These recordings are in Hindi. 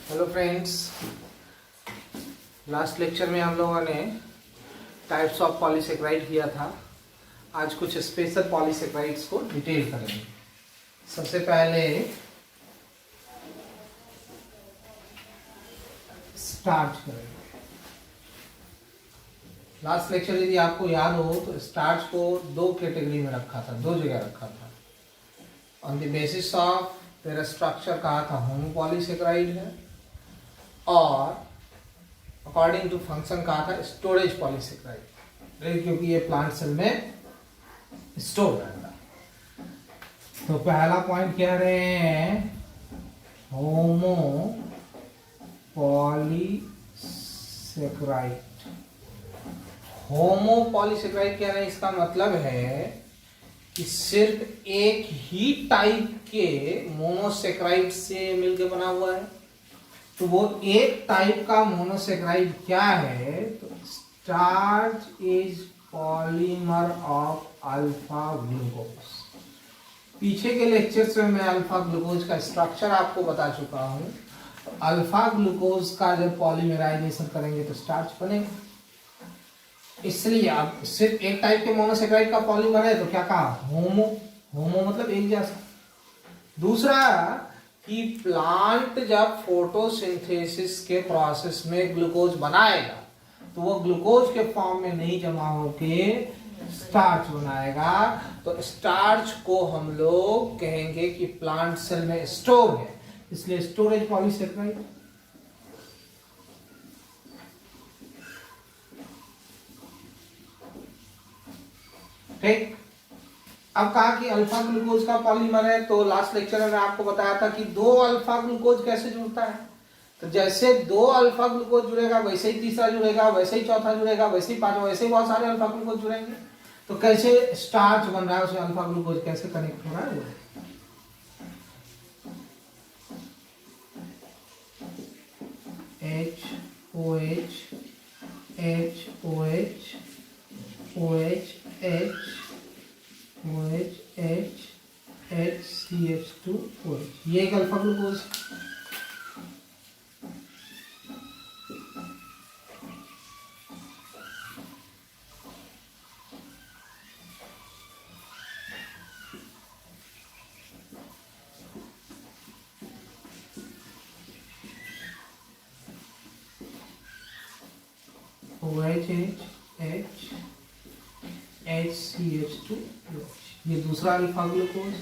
हेलो फ्रेंड्स, लास्ट लेक्चर में हम लोगों ने टाइप्स ऑफ पॉलीसेकेराइड किया था। आज कुछ स्पेशल पॉलीसेकेराइड्स को डिटेल करेंगे। सबसे पहले स्टार्च करेंगे। लास्ट लेक्चर यदि आपको याद हो तो स्टार्च को दो कैटेगरी में रखा था, दो जगह रखा था। ऑन द बेसिस ऑफ तेरा स्ट्रक्चर कहा था होमोपॉलीसेकेराइड है, और अकॉर्डिंग टू फंक्शन कहा था स्टोरेज पॉलीसेकेराइड, क्योंकि ये प्लांट सेल में स्टोर रहता है। तो पहला पॉइंट कह रहे हैं होमो पॉलीसेकेराइड। होमो पॉलीसेकेराइड कह रहे हैं, इसका मतलब है कि सिर्फ एक ही टाइप के मोनोसेकेराइड से मिलकर बना हुआ है। तो वो एक टाइप का मोनोसेकेराइड क्या है? तो starch is polymer of alpha glucose. पीछे के लेक्चर्स में मैं अल्फा ग्लूकोज का स्ट्रक्चर आपको बता चुका हूं। तो अल्फा ग्लूकोज का जब पॉलीमराइजेशन करेंगे तो स्टार्च बनेगा। इसलिए अब सिर्फ एक टाइप के मोनोसेकेराइड का पॉलीमर है तो क्या कहा? होमो। होमो मतलब एक जैसा। दूसरा कि प्लांट जब फोटोसिंथेसिस के प्रोसेस में ग्लूकोज बनाएगा तो वो ग्लूकोज के फॉर्म में नहीं जमा होके स्टार्च बनाएगा। तो स्टार्च को हम लोग कहेंगे कि प्लांट सेल में स्टोर है, इसलिए स्टोरेज पॉलीसेकेराइड। ठीक। अब कहा कि अल्फा ग्लूकोज का पॉलीमर है, तो लास्ट लेक्चर में आपको बताया था कि दो अल्फा ग्लूकोज कैसे जुड़ता है। तो जैसे दो अल्फा ग्लूकोज जुड़ेगा वैसे ही तीसरा जुड़ेगा, वैसे ही चौथा जुड़ेगा, वैसे ही पांचवा, वैसे ही बहुत सारे अल्फा ग्लूकोज जुड़ेंगे। तो कैसे स्टार्च बन रहा है, उसमें अल्फा ग्लूकोज कैसे कनेक्ट हो रहा है वो। HOH HOH OH OH HCH2OH, ये एक अल्फा ग्लूकोज। HCH2OH, ये दूसरा अल्फा ग्लूकोज।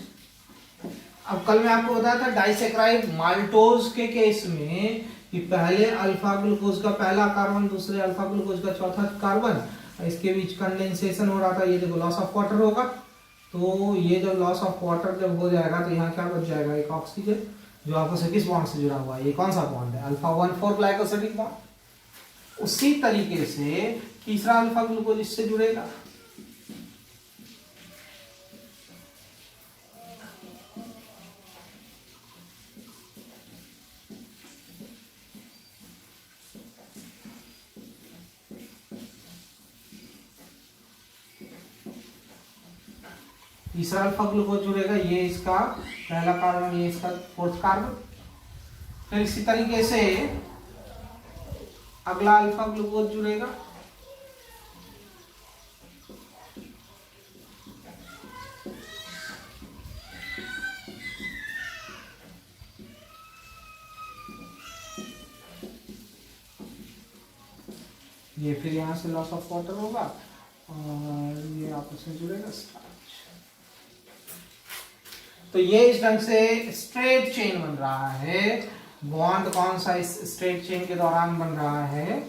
अब कल मैं आपको बताया था डाइसेकेराइड माल्टोज के केस में कि पहले अल्फा ग्लूकोज का पहला कार्बन, दूसरे अल्फा ग्लूकोज का चौथा कार्बन, इसके बीच कंडेंसेशन हो रहा था। ये देखो लॉस ऑफ वाटर होगा। तो ये जब लॉस ऑफ वाटर जब हो जाएगा तो यहाँ क्या बच जाएगा? एक ऑक्सीजन जो आपस में किस बॉन्ड से जुड़ा हुआ है? ये कौन सा बॉन्ड है? Alpha 1,4 glycosidic bond. उसी तरीके से तीसरा अल्फा ग्लूकोज इससे जुड़ेगा। तीसरा अल्फा ग्लूकोज जुड़ेगा, ये इसका पहला कार्बन, ये इसका फोर्थ कार्बन। फिर इसी तरीके से अगला अल्फा ग्लूकोज जुड़ेगा। ये फिर यहां से लॉस ऑफ वाटर होगा और ये आपस में जुड़ेगा स्टार्च। तो ये इस ढंग से स्ट्रेट चेन बन रहा है। बॉन्ड कौन सा इस स्ट्रेट चेन के दौरान बन रहा है?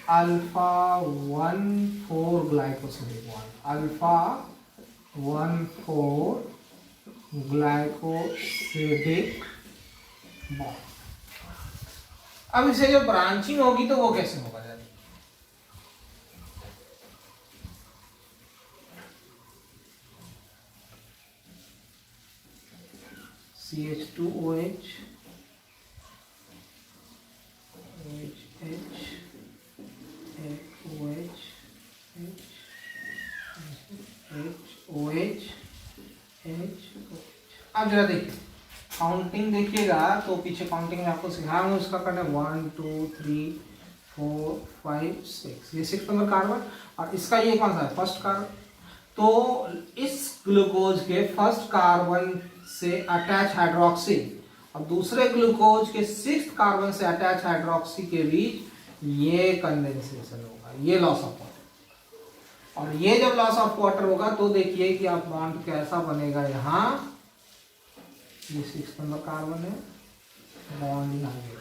Alpha 1,4 glycosidic bond. Alpha 1,4 glycosidic bond. अब इसे जो ब्रांचिंग होगी तो वो कैसे होगा? CH2OH OH अब जरा देखिए, काउंटिंग देखिएगा तो पीछे काउंटिंग में आपको सिखाऊंगा उसका करना 1 2 3 4 5 6, ये 6 नंबर कार्बन और इसका ये कौन सा है फर्स्ट कार्बन। तो इस ग्लूकोज के फर्स्ट कार्बन से अटैच हाइड्रोक्सी और दूसरे ग्लूकोज के 6th कार्बन से अटैच हाइड्रोक्सी के बीच ये कंडेंसेशन होगा, ये लॉस ऑफ वाटर। और ये जब लॉस ऑफ वाटर होगा तो देखिए कि आप बॉन्ड कैसा बनेगा। यहाँ ये 6 नंबर कार्बन है, बॉन्ड यहाँ गया।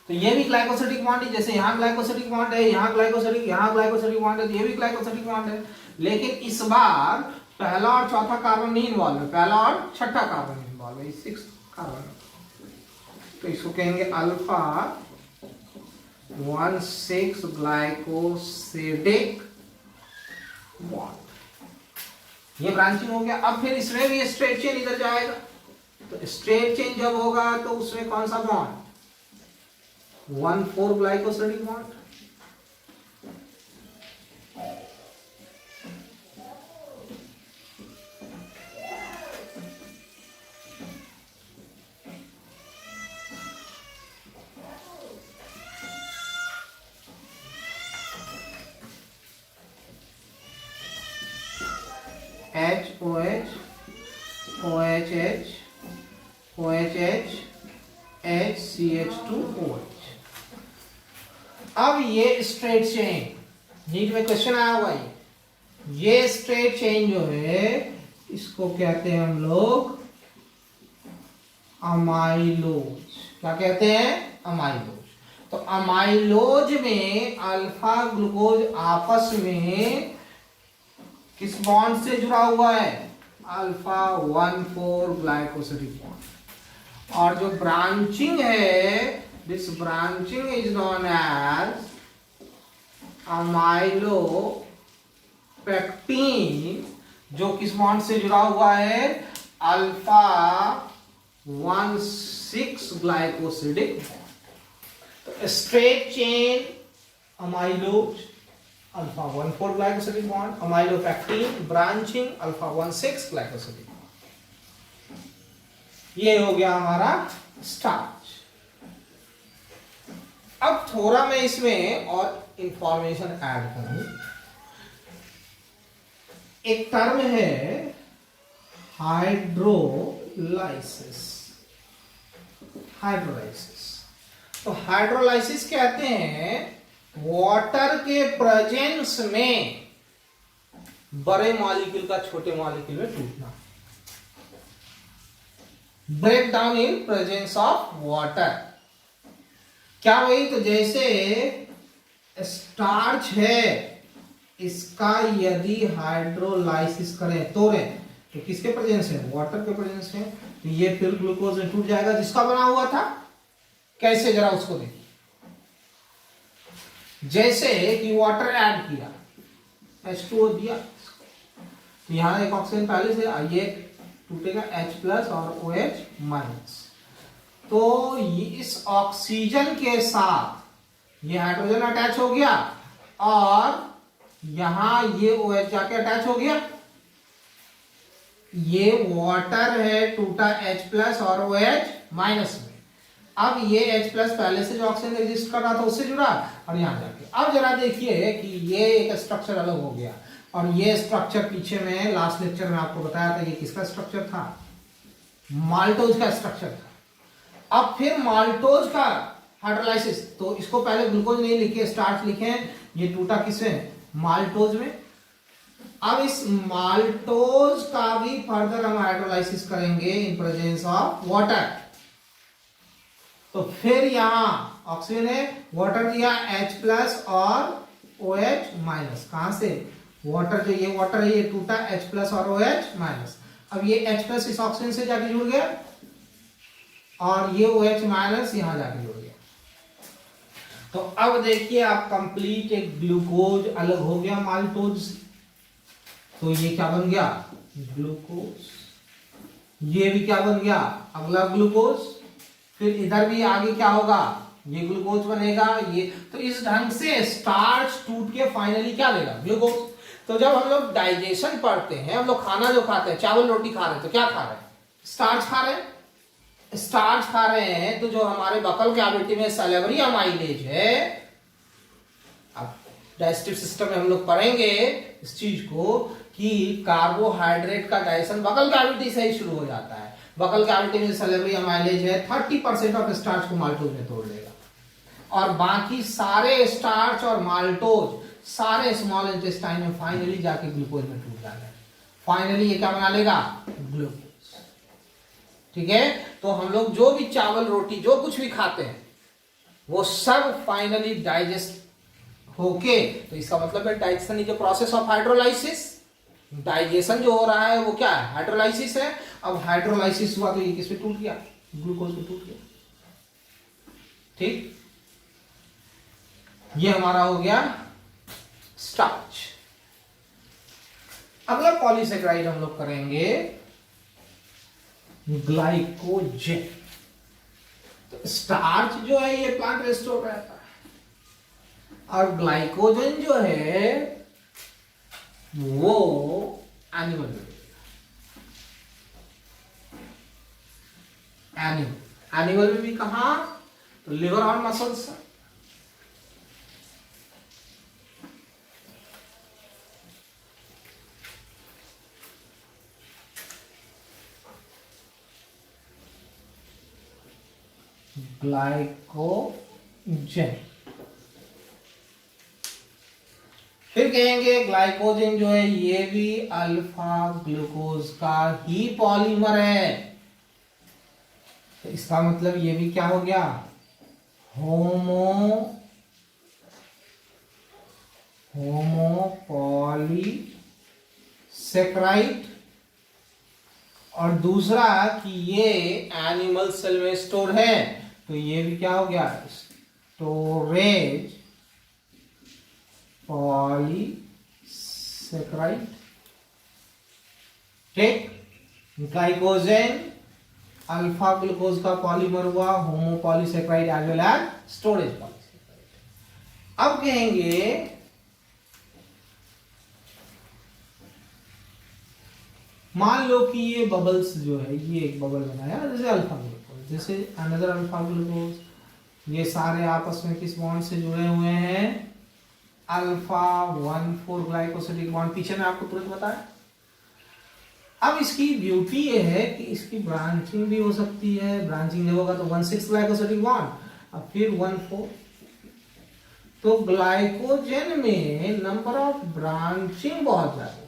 तो ये भी ग्लाइकोसिडिक बॉन्ड है, जैसे यहाँ ग्लाइकोसिडिक बॉन्ड है, यहाँ ग्लाइकोसिडिक बॉन्ड है, ये भी ग्लाइकोसिडिक बॉन्ड है। लेकिन इस बार पहला और चौथा कार्बन नहीं इन्वॉल्व है, पहला और छठा कार्बन इन्वॉल्व है, 6 कार्बन। तो इसको कहेंगे अल्फा 1,6 ग्लाइकोसिडिक बॉन्ड। ये ब्रांचिंग हो गया। अब फिर इसमें भी स्ट्रेट चेन इधर जाएगा, तो स्ट्रेट चेन जब होगा तो उसमें कौन सा bond 1,4 glycosidic bond. HOH OHH OHH HCH2OH। अब ये स्ट्रेट चेन नीट में क्वेश्चन आया हुआ है, ये स्ट्रेट चेन जो है इसको कहते हैं हम लोग अमाइलोज। क्या कहते हैं? अमाइलोज। तो अमाइलोज में अल्फा ग्लूकोज आपस में किस बॉन्ड से जुड़ा हुआ है? Alpha 1,4 glycosidic bond. और जो ब्रांचिंग है, this branching is known as amylopectin, जो किस बॉन्ड से जुड़ा हुआ है? Alpha 1,6 glycosidic bond. तो straight chain amylose alpha 1,4 glycosidic bond, amylopectin branching alpha 1,6 glycosidic. ये हो गया हमारा स्टार्च। अब थोड़ा मैं इसमें और इंफॉर्मेशन ऐड करूं। एक टर्म है हाइड्रोलाइसिस। तो हाइड्रोलाइसिस कहते हैं वाटर के प्रेजेंस में बड़े मॉलिक्यूल का छोटे मॉलिक्यूल में टूटना, break down in presence of water. क्या वही? तो जैसे स्टार्च है, इसका यदि हाइड्रोलाइसिस करें तोड़ें तो किसके प्रेजेंस है? वाटर के प्रेजेंस में। तो ये फिर ग्लूकोज में टूट जाएगा जिसका बना हुआ था। कैसे? जरा उसको देखिए। जैसे कि वाटर ऐड किया, H2O दिया, तो यहां एक ऑक्सीजन पहले से, ये टूटेगा H+ और OH-। तो इस ऑक्सीजन के साथ ये हाइड्रोजन अटैच हो गया और यहां ये OH जाके अटैच हो गया। ये वाटर है, टूटा H+ और OH- में। अब ये H+ पहले से जो ऑक्सीजन एग्जिस्ट कर रहा था उससे जुड़ा और यहां जाके। अब जरा देखिए कि ये एक स्ट्रक्चर अलग हो गया और ये स्ट्रक्चर पीछे में लास्ट लेक्चर में आपको बताया था, ये किसका स्ट्रक्चर था? माल्टोज का स्ट्रक्चर था। अब फिर माल्टोज का हाइड्रोलाइसिस, तो इसको पहले ग्लूकोज नहीं लिखे, स्टार्च लिखे, ये टूटा किसमें? माल्टोज में। अब इस माल्टोज का भी फर्दर हम हाइड्रोलाइसिस करेंगे इन प्रेजेंस ऑफ वाटर। तो फिर यहां ऑक्सीजन है, वाटर दिया H+ और OH-। कहां से? वाटर, जो ये वाटर है ये टूटा H+ और OH-। अब ये H+ इस ऑक्सीजन से जाके जुड़ गया और ये OH- यहां जाके जुड़ गया। तो अब देखिए आप कंप्लीट एक ग्लूकोज अलग हो गया माल्टोज से। तो ये क्या बन गया? ग्लूकोज। ये भी क्या बन गया? अगला ग्लूकोज। फिर इधर भी आगे क्या होगा? ये ग्लूकोज बनेगा। ये तो इस ढंग से स्टार्च टूट के फाइनली क्या देगा? ग्लूकोज। तो जब हम लोग डाइजेशन पढ़ते हैं, हम लोग खाना जो खाते हैं, चावल रोटी खा रहे हैं, तो क्या खा रहे हैं? स्टार्च खा रहे हैं। स्टार्च खा रहे हैं तो जो हमारे बकल कैविटी में सैलिवरी अमाइलेज है, अब डाइजेस्टिव सिस्टम में हम लोग पढ़ेंगे इस चीज को कि कार्बोहाइड्रेट का डाइजेशन बकल कैविटी से ही शुरू हो जाता है। बकल कैविटी में सैलिवरी अमाइलेज है, 30% ऑफ स्टार्च को माल्टोज में तोड़ लेगा और बाकी सारे स्टार्च और माल्टोज सारे स्मॉल इंटेस्टाइन में फाइनली जाके ग्लूकोज में टूट जाएगा। फाइनली ये क्या बना लेगा? ग्लूकोज। ठीक है, तो हम लोग जो भी चावल रोटी जो कुछ भी खाते हैं वो सब फाइनली डाइजेस्ट होके, तो इसका मतलब है digestion is a process of hydrolysis. Digestion जो हो रहा है वो क्या है? हाइड्रोलाइसिस है। अब हाइड्रोलाइसिस हुआ तो ये किस पे टूट गया? ग्लूकोज पे टूट गया। ठीक, ये हमारा हो गया स्टार्च। अगला पॉलीसेकेराइड हम लोग करेंगे ग्लाइकोजेन। तो स्टार्च जो है ये प्लांट रेस्टोर रहता है और ग्लाइकोजेन जो है वो एनिमल में, एनिमल में भी कहा? तो लिवर और मसल्स। ग्लाइकोजेन, फिर कहेंगे ग्लाइकोजेन जो है ये भी अल्फा ग्लूकोज का ही पॉलीमर है। तो इसका मतलब ये भी क्या हो गया? होमोपॉलीसेकेराइड। और दूसरा कि ये एनिमल सेल में स्टोर है, तो ये भी क्या हो गया? Storage polysaccharide. ठीक, ग्लाइकोजेन अल्फा ग्लूकोज का पॉलीमर हुआ, homopolysaccharide as well as storage polysaccharide. अब कहेंगे मान लो कि ये बबल्स जो है, ये एक बबल बनाया जैसे अल्फा ग्लूकोज, जैसे अनदर अल्फा ग्लूकोज, ये सारे आपस में किस बॉन्ड से जुड़े हुए हैं? Alpha 1,4 glycosidic bond. पीछे में आपको तुरंत बताया। अब इसकी ब्यूटी ये है कि इसकी ब्रांचिंग भी हो सकती है। ब्रांचिंग जब होगा तो 1,6 ग्लाइकोसिडिक बॉन्ड, अब फिर 1,4। तो ग्लाइकोजेन में नंबर ऑफ ब्रांचिंग बहुत ज्यादा है।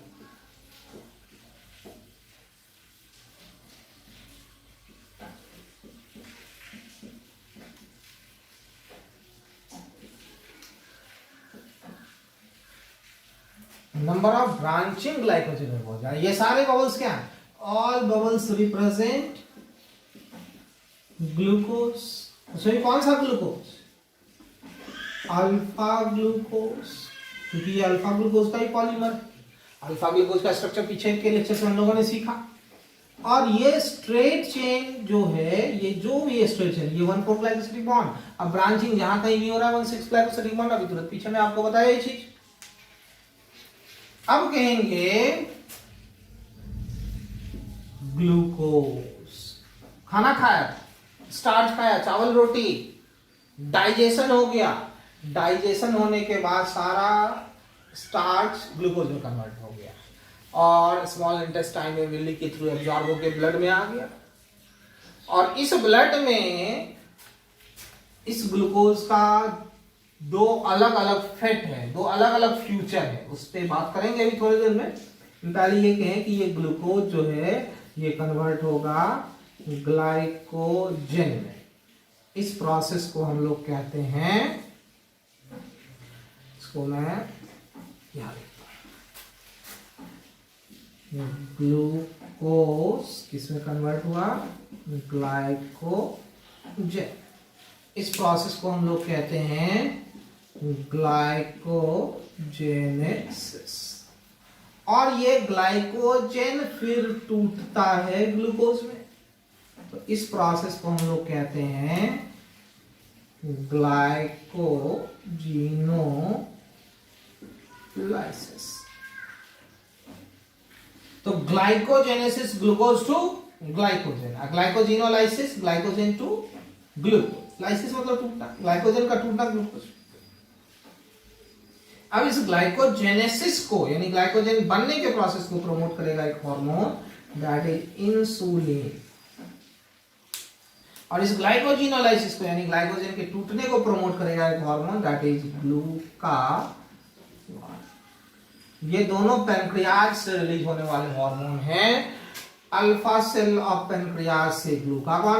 नंबर ऑफ ब्रांचिंग ग्लाइकोजेन में बहुत ज्यादा। ये सारे बबल्स क्या है? All bubbles represent glucose. So ये कौन सा ग्लूकोज? अल्फा ग्लूकोज, क्योंकि ये अल्फा ग्लूकोज का ही पॉलीमर। अल्फा ग्लूकोज का स्ट्रक्चर पीछे के लेक्चर से हम लोगों ने सीखा। और ये स्ट्रेट चेन जो है, ये जो भी स्ट्रेट चेन, ये 1,4 ग्लाइकोसिडिक बॉन्ड। अब ब्रांचिंग जहां कहीं भी हो रहा है 1,6 ग्लाइकोसिडिक बॉन्ड। अभी तुरंत पीछे में आपको बताया ये चीज। अब कहेंगे ग्लूकोज। खाना खाया, स्टार्च खाया, चावल रोटी, डाइजेशन हो गया। डाइजेशन होने के बाद सारा स्टार्च ग्लूकोज में कन्वर्ट हो गया और स्मॉल इंटेस्टाइन में विली के थ्रू एब्जॉर्ब होकर ब्लड में आ गया। और इस ब्लड में इस ग्लूकोज का दो अलग अलग फेट है, दो अलग अलग फ्यूचर है, उस पर बात करेंगे अभी थोड़ी देर में। पहले ये कहें कि ये ग्लूकोज जो है ये कन्वर्ट होगा ग्लाइकोजेन में। इस प्रोसेस को हम लोग कहते हैं, इसको मैं यहां लिखता हूं, ग्लूकोज किसमें कन्वर्ट हुआ? ग्लाइकोजेन। इस प्रोसेस को हम लोग कहते हैं ग्लाइकोजेनेसिस। और ये ग्लाइकोजेन फिर टूटता है ग्लूकोज में, तो इस प्रोसेस को हम लोग कहते हैं ग्लाइकोजीनोलाइसिस। तो glycogenesis glucose to glycogen, glycogenolysis, glycogen to glucose, lysis मतलब टूटना, ग्लाइकोजन का टूटना ग्लूकोज। अब इस ग्लाइकोजेनेसिस को यानी ग्लाइकोजन बनने के प्रोसेस को प्रमोट करेगा एक हार्मोन, दैट इज इंसुलिन। और इस ग्लाइकोजिनोलाइसिस को यानी ग्लाइकोजन के टूटने को प्रमोट करेगा एक हार्मोन, दैट इज ग्लूकागॉन। ये दोनों पैनक्रियाज से रिलीज होने वाले हार्मोन हैं। अल्फा सेल ऑफ पैनक्रियाज से ग्लूकागॉन